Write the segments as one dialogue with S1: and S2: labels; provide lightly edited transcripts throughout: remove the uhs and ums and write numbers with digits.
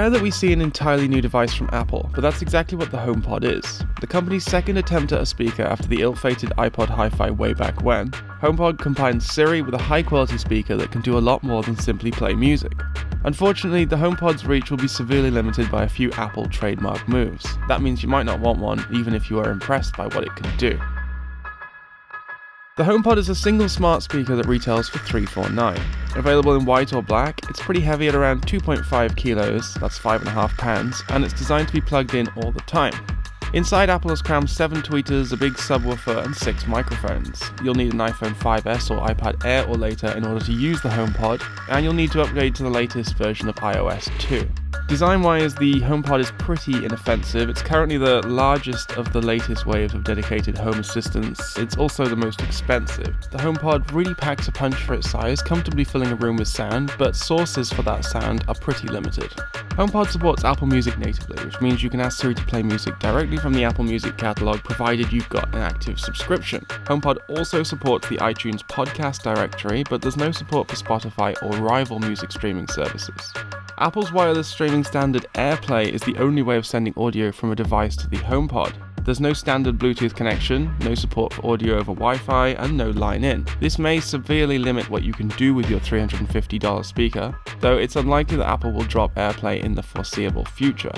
S1: rare that we see an entirely new device from Apple, but that's exactly what the HomePod is. The company's second attempt at a speaker after the ill-fated iPod Hi-Fi way back when, HomePod combines Siri with a high-quality speaker that can do a lot more than simply play music. Unfortunately, the HomePod's reach will be severely limited by a few Apple trademark moves. That means you might not want one, even if you are impressed by what it can do. The HomePod is a single smart speaker that retails for $349. Available in white or black, it's pretty heavy at around 2.5 kilos, that's 5.5 pounds, and it's designed to be plugged in all the time. Inside, Apple has crammed 7 tweeters, a big subwoofer, and 6 microphones. You'll need an iPhone 5S or iPad Air or later in order to use the HomePod, and you'll need to upgrade to the latest version of iOS 2. Design-wise, the HomePod is pretty inoffensive. It's currently the largest of the latest wave of dedicated home assistants. It's also the most expensive. The HomePod really packs a punch for its size, comfortably filling a room with sound, but sources for that sound are pretty limited. HomePod supports Apple Music natively, which means you can ask Siri to play music directly from the Apple Music catalog, provided you've got an active subscription. HomePod also supports the iTunes podcast directory, but there's no support for Spotify or rival music streaming services. Apple's wireless streaming standard AirPlay is the only way of sending audio from a device to the HomePod. There's no standard Bluetooth connection, no support for audio over Wi-Fi, and no line-in. This may severely limit what you can do with your $350 speaker, though it's unlikely that Apple will drop AirPlay in the foreseeable future.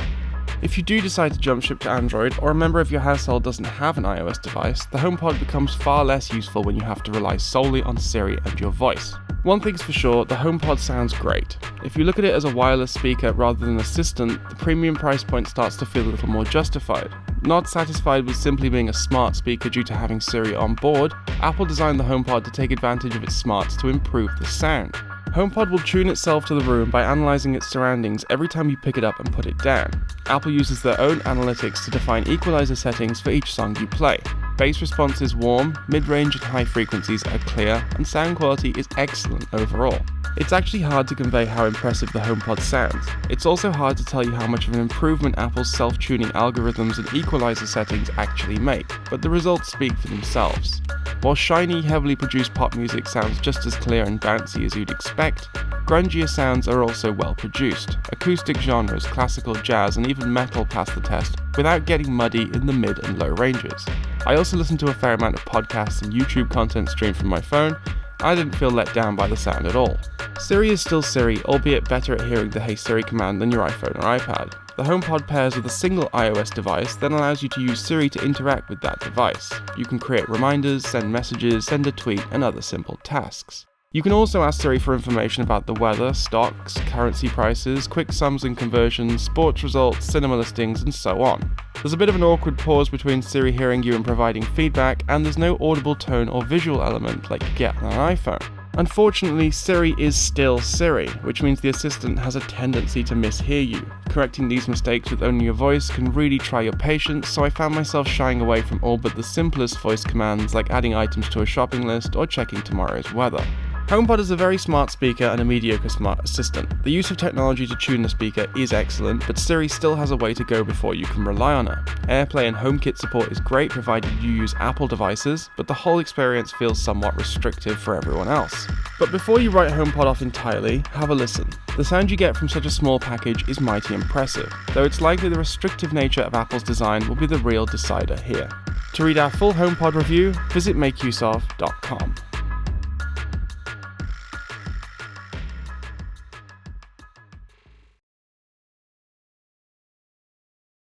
S1: If you do decide to jump ship to Android, or a member of your household doesn't have an iOS device, the HomePod becomes far less useful when you have to rely solely on Siri and your voice. One thing's for sure, the HomePod sounds great. If you look at it as a wireless speaker rather than an assistant, the premium price point starts to feel a little more justified. Not satisfied with simply being a smart speaker due to having Siri on board, Apple designed the HomePod to take advantage of its smarts to improve the sound. HomePod will tune itself to the room by analysing its surroundings every time you pick it up and put it down. Apple uses their own analytics to define equalizer settings for each song you play. Bass response is warm, mid-range and high frequencies are clear, and sound quality is excellent overall. It's actually hard to convey how impressive the HomePod sounds. It's also hard to tell you how much of an improvement Apple's self-tuning algorithms and equalizer settings actually make, but the results speak for themselves. While shiny, heavily produced pop music sounds just as clear and bouncy as you'd expect, grungier sounds are also well produced. Acoustic genres, classical, jazz, and even metal pass the test without getting muddy in the mid and low ranges. I also listen to a fair amount of podcasts and YouTube content streamed from my phone. I didn't feel let down by the sound at all. Siri is still Siri, albeit better at hearing the Hey Siri command than your iPhone or iPad. The HomePod pairs with a single iOS device, then allows you to use Siri to interact with that device. You can create reminders, send messages, send a tweet, and other simple tasks. You can also ask Siri for information about the weather, stocks, currency prices, quick sums and conversions, sports results, cinema listings, and so on. There's a bit of an awkward pause between Siri hearing you and providing feedback, and there's no audible tone or visual element like you get on an iPhone. Unfortunately, Siri is still Siri, which means the assistant has a tendency to mishear you. Correcting these mistakes with only your voice can really try your patience, so I found myself shying away from all but the simplest voice commands like adding items to a shopping list or checking tomorrow's weather. HomePod is a very smart speaker and a mediocre smart assistant. The use of technology to tune the speaker is excellent, but Siri still has a way to go before you can rely on her. AirPlay and HomeKit support is great provided you use Apple devices, but the whole experience feels somewhat restrictive for everyone else. But before you write HomePod off entirely, have a listen. The sound you get from such a small package is mighty impressive, though it's likely the restrictive nature of Apple's design will be the real decider here. To read our full HomePod review, visit MakeUseOf.com.